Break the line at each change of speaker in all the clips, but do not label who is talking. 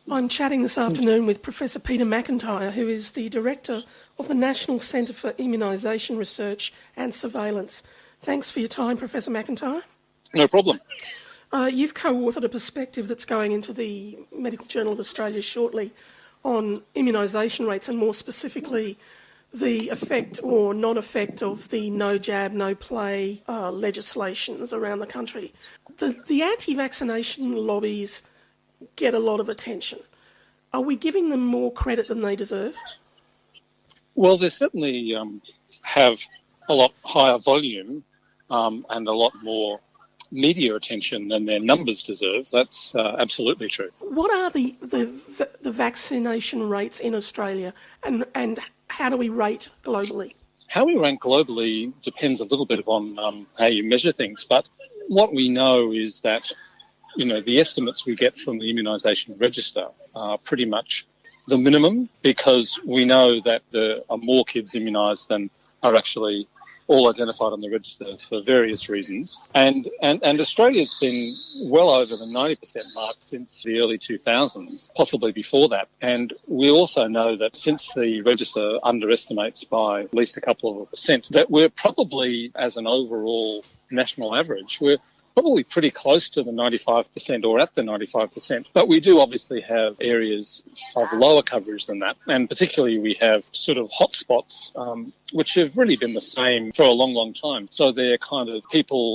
I'm chatting this afternoon with Professor Peter McIntyre, who is the Director of the National Centre for Immunisation Research and Surveillance. Thanks for your time, Professor McIntyre.
No problem.
You've co-authored a perspective that's going into the Medical Journal of Australia shortly on immunisation rates and more specifically the effect or non-effect of the no jab, no play legislations around the country. The anti-vaccination lobbies get a lot of attention. Are we giving them more credit than they deserve?
Well, they certainly have a lot higher volume and a lot more media attention than their numbers deserve. That's absolutely true.
What are the vaccination rates in Australia and how do we rate globally?
How we rank globally depends a little bit on how you measure things, but what we know is that the estimates we get from the immunisation register are pretty much the minimum, because we know that there are more kids immunised than are actually all identified on the register for various reasons. And Australia's been well over the 90% mark since the early 2000s, possibly before that. And we also know that since the register underestimates by at least a couple of percent, that we're probably, as an overall national average, we're probably pretty close to the 95% or at the 95%. But we do obviously have areas of lower coverage than that. And particularly we have sort of hotspots, which have really been the same for a long, long time. So they're kind of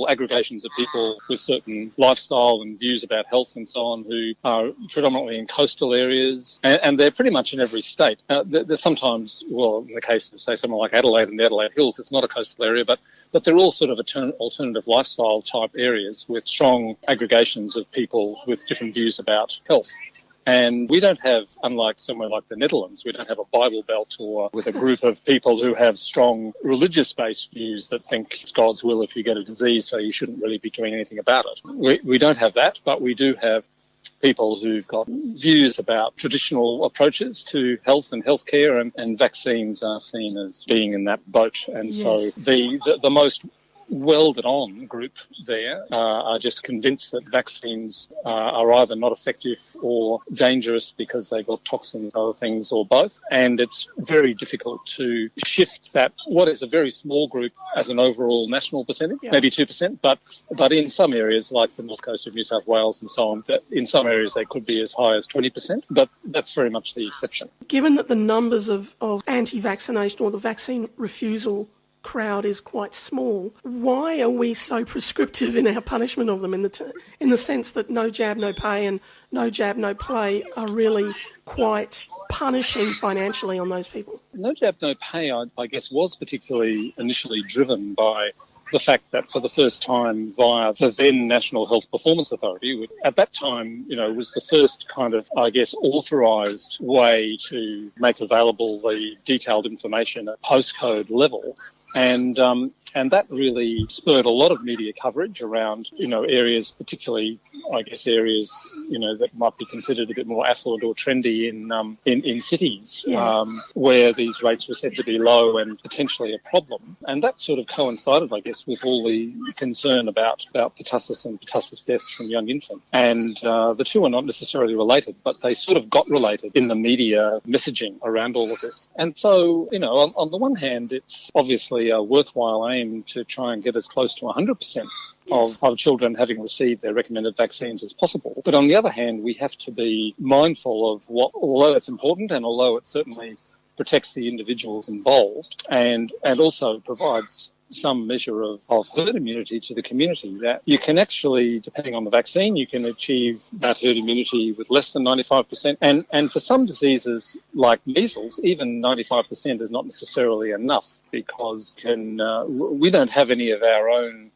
aggregations of people with certain lifestyle and views about health and so on who are predominantly in coastal areas. And they're pretty much in every state. There's sometimes, well, in the case of, say, someone like Adelaide and the Adelaide Hills, it's not a coastal area, but they're all sort of alternative lifestyle type areas with strong aggregations of people with different views about health. And we don't have, unlike somewhere like the Netherlands, we don't have a Bible Belt or with a group of people who have strong religious-based views that think it's God's will if you get a disease, so you shouldn't really be doing anything about it. We don't have that, but we do have people who've got views about traditional approaches to health and healthcare, and vaccines are seen as being in that boat. And yes. So the most welded on group there are just convinced that vaccines are either not effective or dangerous because they've got toxins, other things, or both. And it's very difficult to shift that, what is a very small group as an overall national percentage, maybe 2%, but in some areas like the north coast of New South Wales and so on, that in some areas they could be as high as 20%, but that's very much the exception.
Given that the numbers of anti-vaccination or the vaccine refusal crowd is quite small, why are we so prescriptive in our punishment of them in the sense that no jab, no pay and no jab, no play are really quite punishing financially on those people?
No jab, no pay, I guess, was particularly initially driven by the fact that for the first time via the then National Health Performance Authority, which at that time, was the first kind of, I guess, authorised way to make available the detailed information at postcode level. And that really spurred a lot of media coverage around, areas, particularly, I guess, areas, that might be considered a bit more affluent or trendy in cities, where these rates were said to be low and potentially a problem. And that sort of coincided, I guess, with all the concern about pertussis and pertussis deaths from young infants. And the two are not necessarily related, but they sort of got related in the media messaging around all of this. And so, on the one hand, it's obviously a worthwhile aim to try and get as close to 100% of children having received their recommended vaccines as possible. But on the other hand, we have to be mindful of what, although it's important and although it certainly protects the individuals involved and also provides some measure of herd immunity to the community, that you can actually, depending on the vaccine, you can achieve that herd immunity with less than 95%. And for some diseases like measles, even 95% is not necessarily enough, because we don't have any of our own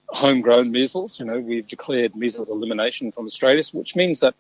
homegrown measles. We've declared measles elimination from Australia, which means that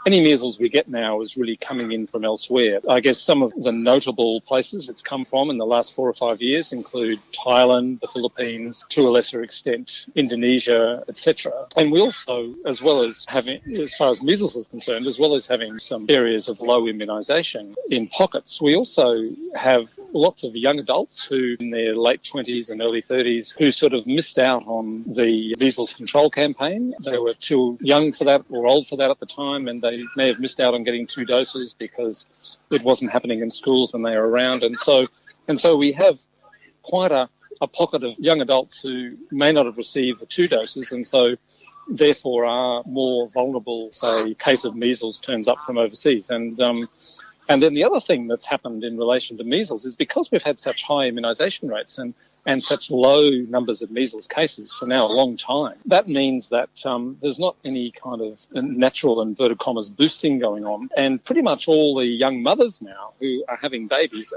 any measles we get now is really coming in from elsewhere. I guess some of the notable places it's come from in the last 4 or 5 years include Thailand, the Philippines, to a lesser extent Indonesia, etc. And we also, as well as having, as far as measles is concerned, as well as having some areas of low immunisation in pockets, we also have lots of young adults who in their late 20s and early 30s who sort of missed out on the measles control campaign. They were too young for that or old for that at the time, time, and they may have missed out on getting 2 doses because it wasn't happening in schools when they were around. And so we have quite a pocket of young adults who may not have received the 2 doses, and so therefore are more vulnerable, say, case of measles turns up from overseas. And then the other thing that's happened in relation to measles is because we've had such high immunisation rates and such low numbers of measles cases for now a long time, that means that there's not any kind of natural, inverted commas, boosting going on. And pretty much all the young mothers now who are having babies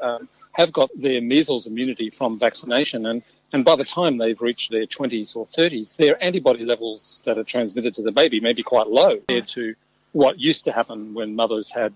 have got their measles immunity from vaccination. And by the time they've reached their 20s or 30s, their antibody levels that are transmitted to the baby may be quite low compared to what used to happen when mothers had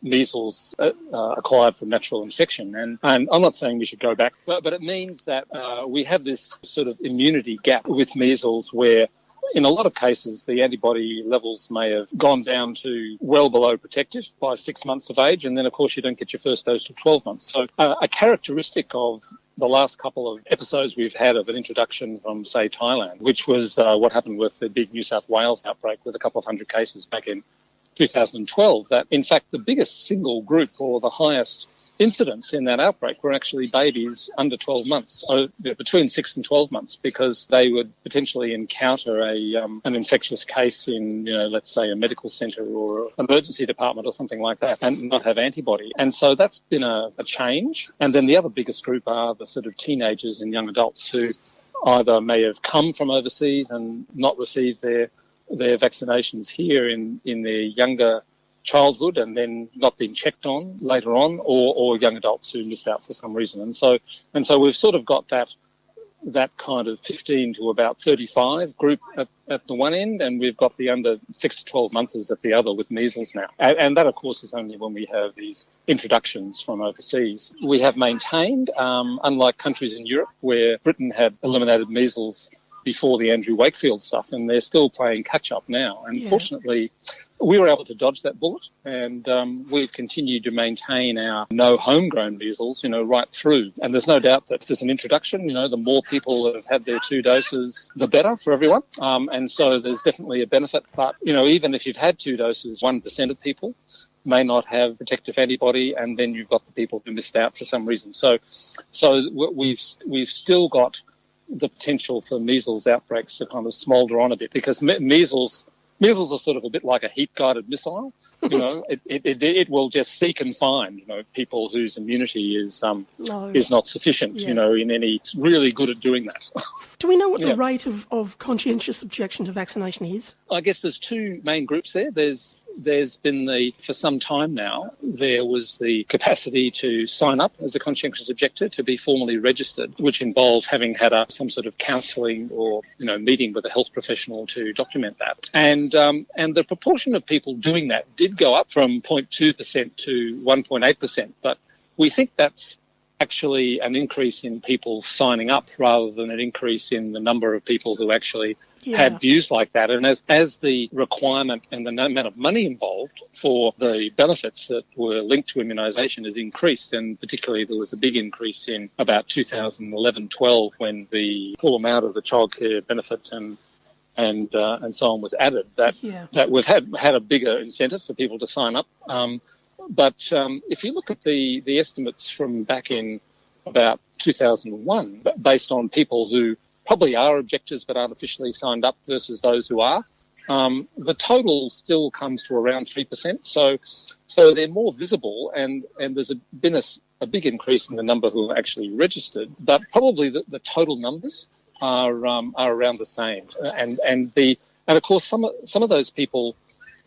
measles acquired from natural infection. And I'm not saying we should go back, but it means that we have this sort of immunity gap with measles where in a lot of cases the antibody levels may have gone down to well below protective by 6 months of age, and then of course you don't get your first dose till 12 months. So a characteristic of the last couple of episodes we've had of an introduction from, say, Thailand, which was what happened with the big New South Wales outbreak with a couple of hundred cases back in 2012, that in fact the biggest single group or the highest incidence in that outbreak were actually babies under 12 months, between 6 and 12 months, because they would potentially encounter an infectious case in, let's say a medical centre or emergency department or something like that and not have antibody. And so that's been a change. And then the other biggest group are the sort of teenagers and young adults who either may have come from overseas and not received their vaccinations here in their younger childhood and then not been checked on later on, or young adults who missed out for some reason. And so we've sort of got that kind of 15 to about 35 group at the one end, and we've got the under 6 to 12 months at the other with measles now. And that, of course, is only when we have these introductions from overseas. We have maintained, unlike countries in Europe where Britain had eliminated measles before the Andrew Wakefield stuff, and they're still playing catch-up now. And fortunately, we were able to dodge that bullet, and we've continued to maintain our no homegrown measles, right through. And there's no doubt that if there's an introduction, the more people that have had their 2 doses, the better for everyone. And so there's definitely a benefit. But, even if you've had 2 doses, 1% of people may not have protective antibody, and then you've got the people who missed out for some reason. So we've still got the potential for measles outbreaks to kind of smoulder on a bit, because measles are sort of a bit like a heat-guided missile. It will just seek and find, people whose immunity is not sufficient, in any. It's really good at doing that.
Do we know what the rate of conscientious objection to vaccination is?
I guess there's 2 main groups there. There's been for some time now, there was the capacity to sign up as a conscientious objector to be formally registered, which involved having had some sort of counselling or, meeting with a health professional to document that. And the proportion of people doing that did go up from 0.2% to 1.8%, but we think that's actually an increase in people signing up rather than an increase in the number of people who actually had views like that. And as the requirement and the amount of money involved for the benefits that were linked to immunisation has increased, and particularly there was a big increase in about 2011-12 when the full amount of the childcare benefit and so on was added, that we've had a bigger incentive for people to sign up. But if you look at the estimates from back in about 2001, based on people who probably are objectors but aren't officially signed up versus those who are, the total still comes to around 3%. So they're more visible, and there's been a big increase in the number who are actually registered, but probably the total numbers are around the same. And of course some of those people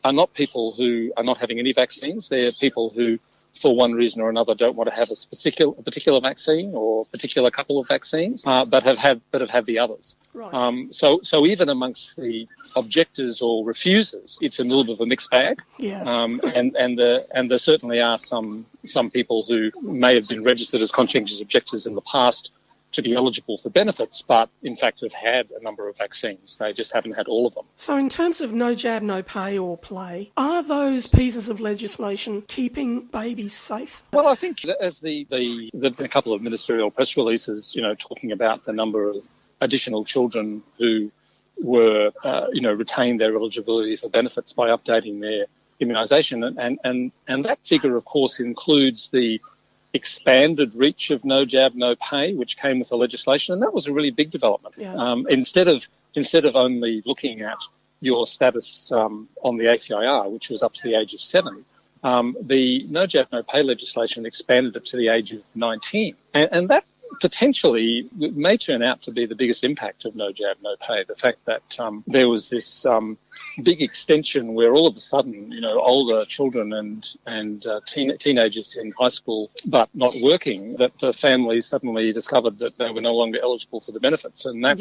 are not people who are not having any vaccines. They're people who, for one reason or another, don't want to have a particular vaccine or a particular couple of vaccines, but have had the others.
Right.
So even amongst the objectors or refusers, it's a little bit of a mixed bag.
Yeah.
And there certainly are some people who may have been registered as conscientious objectors in the past to be eligible for benefits, but in fact have had a number of vaccines. They just haven't had all of them.
So in terms of no jab, no pay or play, are those pieces of legislation keeping babies safe?
Well, I think that as there've been a couple of ministerial press releases, talking about the number of additional children who were, retained their eligibility for benefits by updating immunisation. And that figure, of course, includes the expanded reach of no jab, no pay, which came with the legislation, and that was a really big development.
Yeah.
Instead of only looking at your status on the ACIR, which was up to the age of 7, the no jab, no pay legislation expanded it to the age of 19, and that potentially may turn out to be the biggest impact of no jab, no pay. The fact that there was this big extension where all of a sudden, older children and teenagers in high school but not working, that the families suddenly discovered that they were no longer eligible for the benefits. And that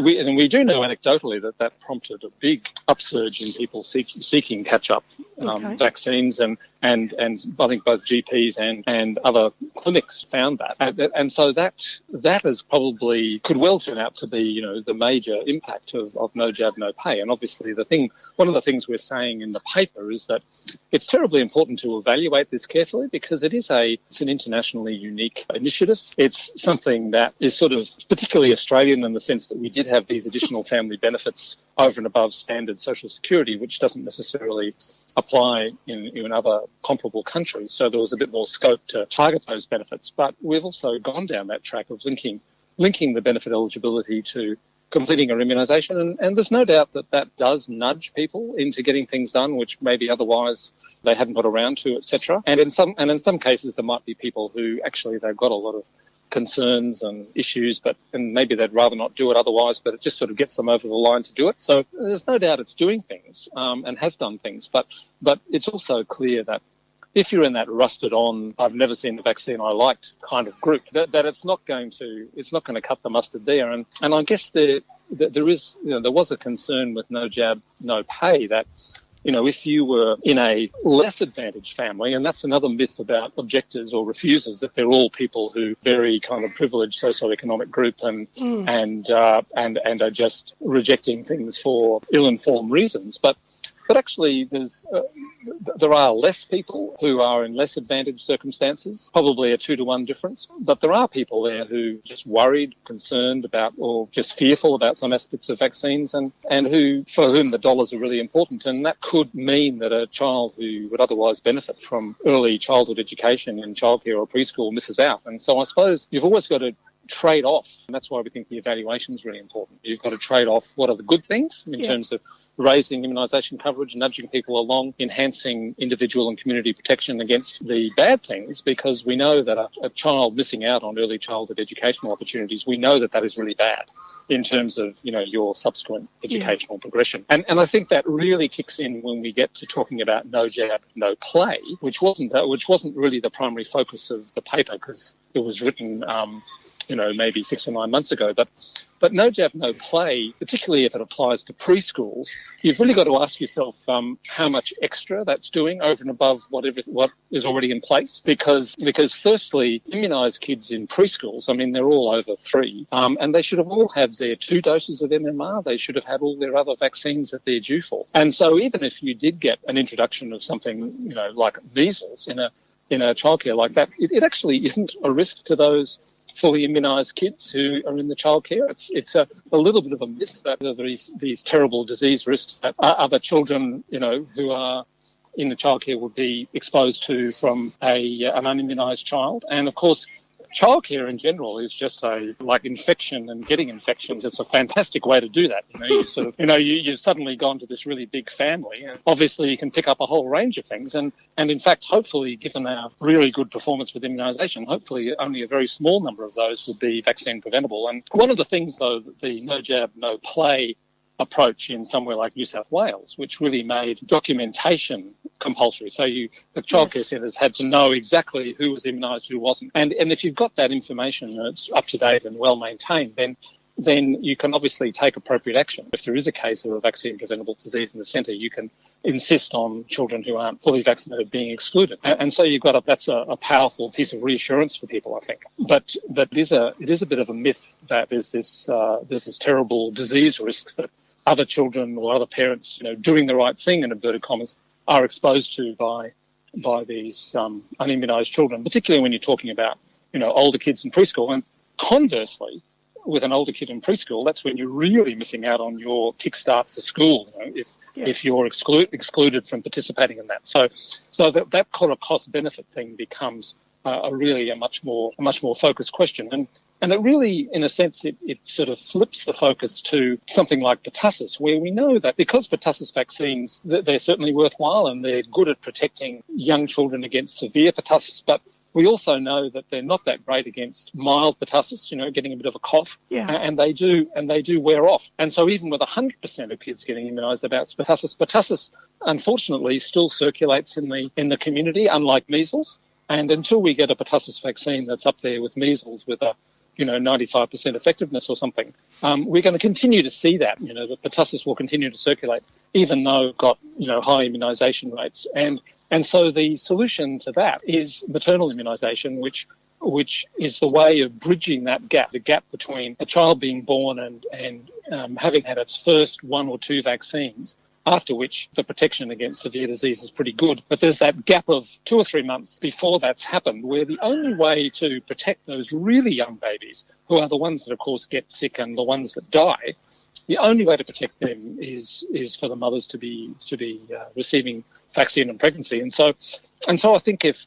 we do know anecdotally that prompted a big upsurge in people seeking catch-up vaccines, and I think both GPs and other clinics found that. And so that is probably could well turn out to be, the major impact of no jab, no pay. And obviously one of the things we're saying in the paper is that it's terribly important to evaluate this carefully, because it's an internationally unique initiative. It's something that is sort of particularly Australian in the sense that we did have these additional family benefits over and above standard social security, which doesn't necessarily apply in other comparable countries. So there was a bit more scope to target those benefits. But we've also gone down that track of linking the benefit eligibility to completing our immunisation, and there's no doubt that does nudge people into getting things done which maybe otherwise they hadn't got around to, etc. And in some cases there might be people who actually they've got a lot of concerns and issues, and maybe they'd rather not do it otherwise, but it just sort of gets them over the line to do it. So there's no doubt it's doing things and has done things, but it's also clear that if you're in that rusted on, I've never seen the vaccine I liked kind of group, that it's not going to cut the mustard there. And I guess there was a concern with no jab, no pay that, if you were in a less advantaged family, and that's another myth about objectors or refusers, that they're all people who very kind of privileged socioeconomic group and are just rejecting things for ill-informed reasons. But actually, there are less people who are in less advantaged circumstances, probably a 2-to-1 difference. But there are people there who are just worried, concerned about, or just fearful about some aspects of vaccines, and for whom the dollars are really important. And that could mean that a child who would otherwise benefit from early childhood education in childcare or preschool misses out. And so I suppose you've always got to trade off, and that's why we think the evaluation is really important. You've got to trade off what are the good things in terms of raising immunisation coverage, nudging people along, enhancing individual and community protection against the bad things, because we know that a child missing out on early childhood educational opportunities, we know that is really bad in terms of, your subsequent educational progression. And I think that really kicks in when we get to talking about no jab, no play, which wasn't really the primary focus of the paper, because it was written maybe 6 or 9 months ago. But no jab, no play, particularly if it applies to preschools, you've really got to ask yourself how much extra that's doing over and above what is already in place. Because firstly, immunised kids in preschools, they're all over 3, and they should have all had their 2 doses of MMR. They should have had all their other vaccines that they're due for. And so even if you did get an introduction of something, like measles in a childcare like that, it actually isn't a risk to those fully immunised kids who are in the childcare. It's a little bit of a myth that there are these terrible disease risks that other children, who are in the childcare would be exposed to from an unimmunised child. And of course, childcare in general is just like infection and getting infections. It's a fantastic way to do that. You've suddenly gone to this really big family, and obviously you can pick up a whole range of things. And in fact, hopefully, given our really good performance with immunisation, hopefully only a very small number of those would be vaccine preventable. And one of the things, though, that the no jab, no play approach in somewhere like New South Wales, which really made documentation compulsory. So the childcare centres had to know exactly who was immunised, who wasn't. And if you've got that information and it's up to date and well maintained, then you can obviously take appropriate action. If there is a case of a vaccine preventable disease in the centre, you can insist on children who aren't fully vaccinated being excluded. And so that's a powerful piece of reassurance for people, I think. But it is a bit of a myth that there's this terrible disease risk that other children or other parents, doing the right thing, in inverted commas, are exposed to by these unimmunised children, particularly when you're talking about, older kids in preschool. And conversely, with an older kid in preschool, that's when you're really missing out on your kickstart for school, if you're excluded from participating in that. So that kind of cost-benefit thing becomes a much more focused question. And it really, in a sense, it sort of flips the focus to something like pertussis, where we know that because pertussis vaccines, they're certainly worthwhile and they're good at protecting young children against severe pertussis, but we also know that they're not that great against mild pertussis, getting a bit of a cough, and they do wear off. And so even with 100% of kids getting immunised about pertussis unfortunately still circulates in the community, unlike measles. And until we get a pertussis vaccine that's up there with measles with a 95% effectiveness or something, we're going to continue to see that. The pertussis will continue to circulate, even though we've got high immunisation rates. And so the solution to that is maternal immunisation, which is the way of bridging that gap, the gap between a child being born and having had its first one or two vaccines, after which the protection against severe disease is pretty good. But there's that gap of 2 or 3 months before that's happened, where the only way to protect those really young babies, who are the ones that, of course, get sick and the ones that die, the only way to protect them is for the mothers to be receiving vaccine and pregnancy. And so I think if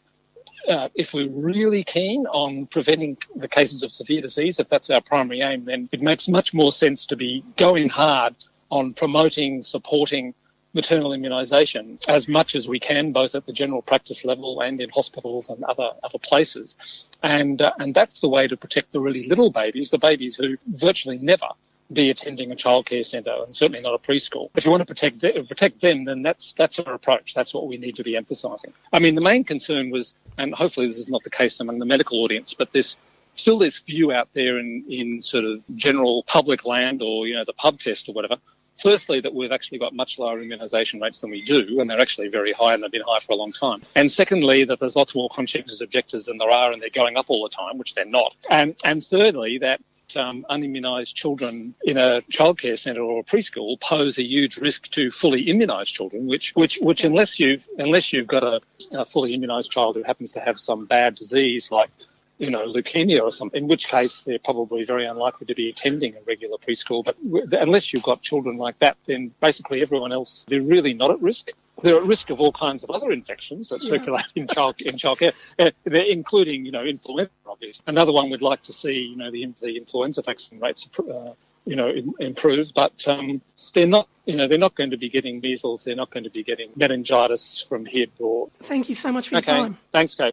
we're really keen on preventing the cases of severe disease, if that's our primary aim, then it makes much more sense to be going hard on promoting, supporting maternal immunisation as much as we can, both at the general practice level and in hospitals and other places. And that's the way to protect the really little babies, the babies who virtually never be attending a childcare centre and certainly not a preschool. If you want to protect them, then that's our approach. That's what we need to be emphasising. I mean, the main concern was, and hopefully this is not the case among the medical audience, but there's still this view out there in sort of general public land or, the pub test or whatever, firstly, that we've actually got much lower immunisation rates than we do, and they're actually very high, and they've been high for a long time. And secondly, that there's lots more conscientious objectors than there are, and they're going up all the time, which they're not. And thirdly, that unimmunised children in a childcare centre or a preschool pose a huge risk to fully immunised children, which unless you've got a fully immunised child who happens to have some bad disease like leukemia or something, in which case they're probably very unlikely to be attending a regular preschool. But unless you've got children like that, then basically everyone else, they're really not at risk. They're at risk of all kinds of other infections that circulate in childcare, including, influenza, obviously. Another one we'd like to see, the influenza vaccine rates, improve, but they're not going to be getting measles. They're not going to be getting meningitis from Hib or.
Thank you so much for your time.
Thanks, Kate.